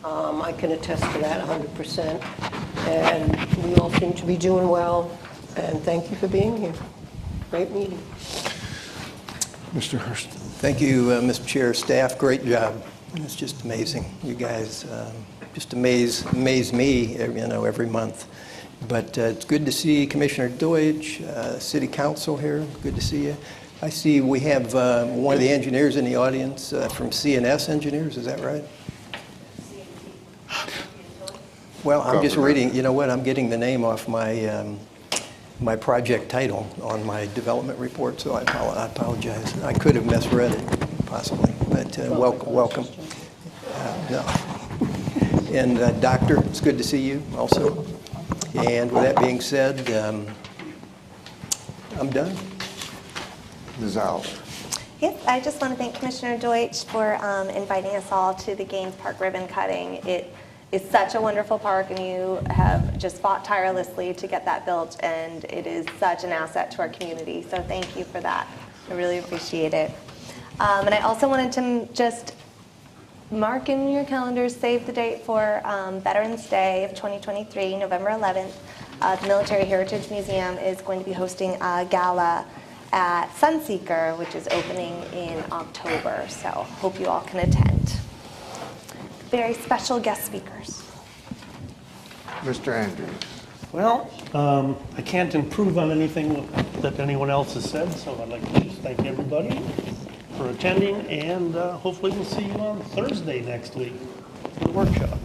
I can attest to that 100%. And we all seem to be doing well. And thank you for being here. Great meeting. Mr. Hurst. Thank you, Mr. Chair, staff, great job. It's just amazing. You guys just amaze me, every month. But it's good to see Commissioner Deutsch, City Council here. Good to see you. I see we have one of the engineers in the audience from CNS Engineers. Is that right? Well, I'm just reading. You know what? I'm getting the name off my my project title on my development report, so I apologize. I could have misread it, possibly. But welcome. No. And Doctor, it's good to see you also. And with that being said, I'm done. Ms. Al. Yes, I just want to thank Commissioner Deutsch for inviting us all to the Gaines Park ribbon cutting. It is such a wonderful park, and you have just fought tirelessly to get that built, and it is such an asset to our community. So thank you for that. I really appreciate it. And I also wanted to just mark in your calendars, save the date for Veterans Day of 2023, November 11th. The Military Heritage Museum is going to be hosting a gala at Sunseeker, which is opening in October. So hope you all can attend. Very special guest speakers. Mr. Andrews. Well, I can't improve on anything that anyone else has said, so I'd like to just thank everybody for attending, and hopefully we'll see you on Thursday next week for the workshop.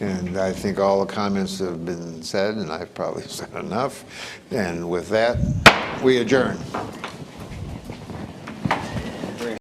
And I think all the comments have been said, and I've probably said enough. And with that, we adjourn.